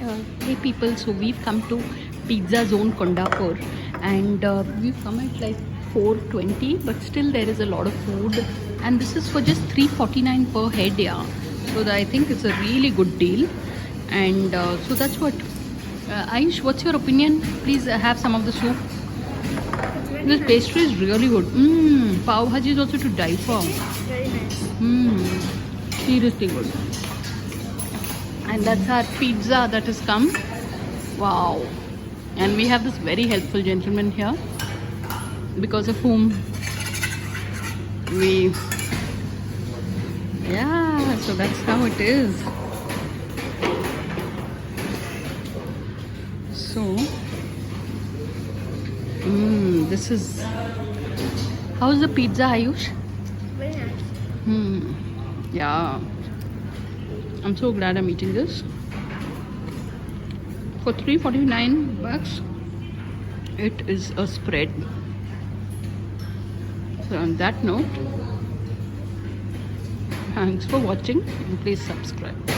Hey people, so we've come to Pizza Zone Kondapur, and we've come at like 4:20, but still there is a lot of food, and this is for just 349 per head, yeah. So I think it's a really good deal, and so that's what. Aish, what's your opinion? Please have some of the soup. This pastry is really good. Pav Bhaji is also to die for. Very nice. Seriously good. And that's our pizza that has come. Wow. And we have this very helpful gentleman here, because of whom we, yeah, so that's how it is. So this is, how's the pizza, Ayush? Very nice. Yeah, I'm so glad I'm eating this for 349 bucks. It is a spread. So on that note, thanks for watching and please subscribe.